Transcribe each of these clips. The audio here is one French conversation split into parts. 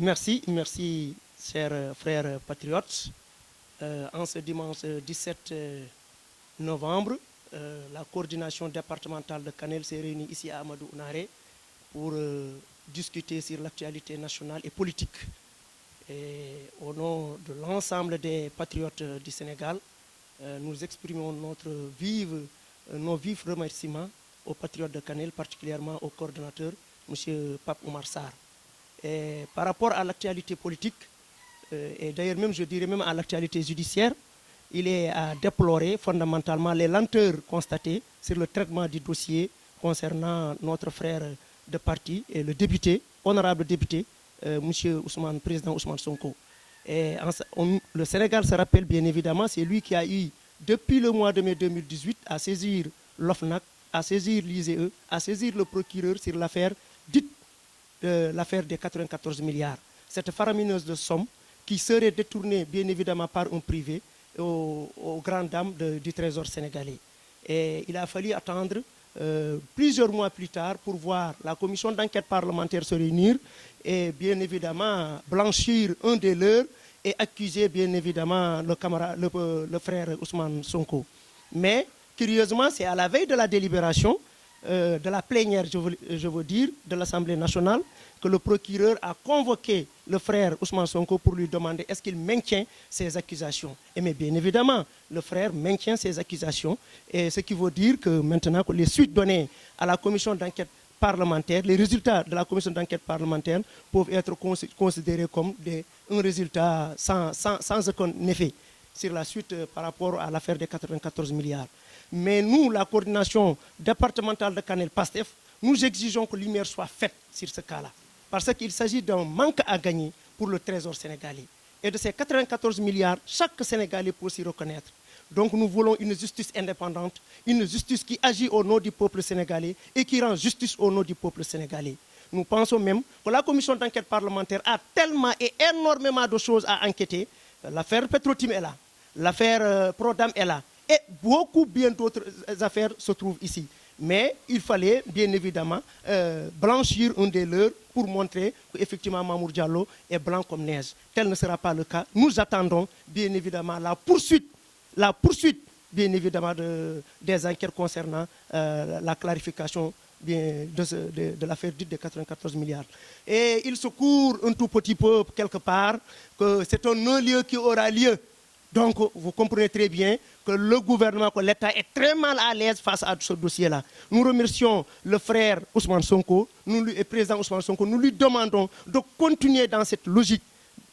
Merci, chers frères patriotes. En ce dimanche 17 novembre, la coordination départementale de Kanel s'est réunie ici à Amadou Ounaré pour discuter sur l'actualité nationale et politique. Et au nom de l'ensemble des patriotes du Sénégal, nous exprimons nos vifs remerciements aux patriotes de Kanel, particulièrement au coordonnateur, M. Pape Oumar Sarr. Et par rapport à l'actualité politique, et d'ailleurs même je dirais même à l'actualité judiciaire, il est à déplorer fondamentalement les lenteurs constatées sur le traitement du dossier concernant notre frère de parti et le député, honorable député, M. Ousmane, président Ousmane Sonko. Et le Sénégal se rappelle bien évidemment, c'est lui qui a eu, depuis le mois de mai 2018, à saisir l'OFNAC, à saisir l'ISE, à saisir le procureur sur l'affaire dite l'affaire des 94 milliards. Cette faramineuse de somme qui serait détournée bien évidemment par un privé aux grandes dames du trésor sénégalais. Et il a fallu attendre plusieurs mois plus tard pour voir la commission d'enquête parlementaire se réunir et bien évidemment blanchir un des leurs et accuser bien évidemment le frère Ousmane Sonko. Mais curieusement, c'est à la veille de la délibération de la plénière, je veux dire, de l'Assemblée nationale, que le procureur a convoqué le frère Ousmane Sonko pour lui demander est-ce qu'il maintient ses accusations. Et mais bien évidemment, le frère maintient ses accusations, et ce qui veut dire que maintenant que les suites données à la commission d'enquête parlementaire, les résultats de la commission d'enquête parlementaire peuvent être considérés comme un résultat sans aucun effet sur la suite par rapport à l'affaire des 94 milliards. Mais nous, la coordination départementale de Kanel-Pastef, nous exigeons que lumière soit faite sur ce cas-là. Parce qu'il s'agit d'un manque à gagner pour le trésor sénégalais. Et de ces 94 milliards, chaque Sénégalais peut s'y reconnaître. Donc nous voulons une justice indépendante, une justice qui agit au nom du peuple sénégalais et qui rend justice au nom du peuple sénégalais. Nous pensons même que la commission d'enquête parlementaire a tellement et énormément de choses à enquêter. L'affaire Petrotim est là, l'affaire Prodam est là. Et beaucoup bien d'autres affaires se trouvent ici. Mais il fallait bien évidemment blanchir un des leurs pour montrer qu'effectivement Mamour Diallo est blanc comme neige. Tel ne sera pas le cas. Nous attendons bien évidemment la poursuite bien évidemment des enquêtes concernant la clarification de l'affaire dite des 94 milliards. Et il se court un tout petit peu quelque part que c'est un non-lieu qui aura lieu. Donc, vous comprenez très bien que le gouvernement, que l'État est très mal à l'aise face à ce dossier-là. Nous remercions le frère Ousmane Sonko, et président Ousmane Sonko, nous lui demandons de continuer dans cette logique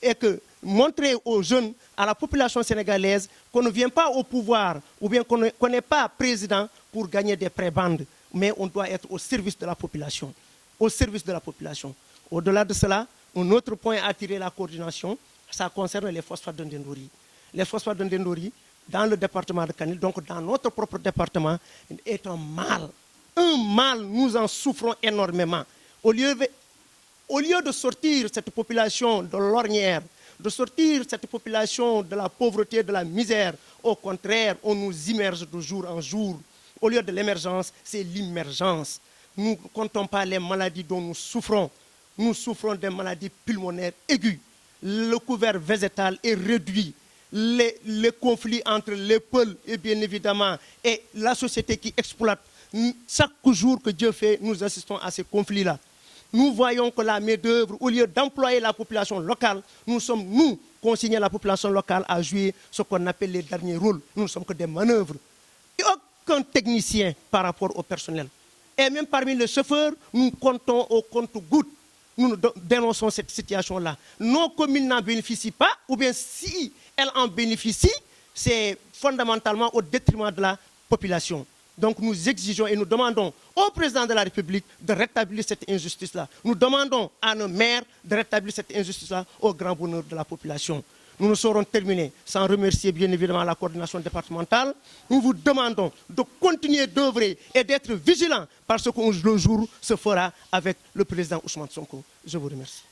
et que montrer aux jeunes, à la population sénégalaise, qu'on ne vient pas au pouvoir ou bien qu'on n'est pas président pour gagner des prébendes, mais on doit être au service de la population. Au service de la population. Au-delà de cela, un autre point à attirer la coordination, ça concerne les phosphates de Ndendouri. Les phosphates de Ndendouri, dans le département de Kanel, donc dans notre propre département, est un mal. Un mal, nous en souffrons énormément. Au lieu de sortir cette population de l'ornière, de sortir cette population de la pauvreté, de la misère, au contraire, on nous immerge de jour en jour. Au lieu de l'émergence, c'est l'immergence. Nous ne comptons pas les maladies dont nous souffrons. Nous souffrons des maladies pulmonaires aiguës. Le couvert végétal est réduit. Les conflits entre les peuples et bien évidemment et la société qui exploite. Chaque jour que Dieu fait, nous assistons à ces conflits-là. Nous voyons que la main-d'œuvre, au lieu d'employer la population locale, nous consignés la population locale à jouer ce qu'on appelle les derniers rôles. Nous ne sommes que des manœuvres. Et aucun technicien par rapport au personnel. Et même parmi les chauffeurs, nous comptons au compte-gouttes. Nous dénonçons cette situation-là. Nos communes n'en bénéficient pas, ou bien si elles en bénéficient, c'est fondamentalement au détriment de la population. Donc nous exigeons et nous demandons au président de la République de rétablir cette injustice-là. Nous demandons à nos maires de rétablir cette injustice-là au grand bonheur de la population. Nous ne saurons terminer sans remercier bien évidemment la coordination départementale. Nous vous demandons de continuer d'œuvrer et d'être vigilants parce que le jour se fera avec le président Ousmane Sonko. Je vous remercie.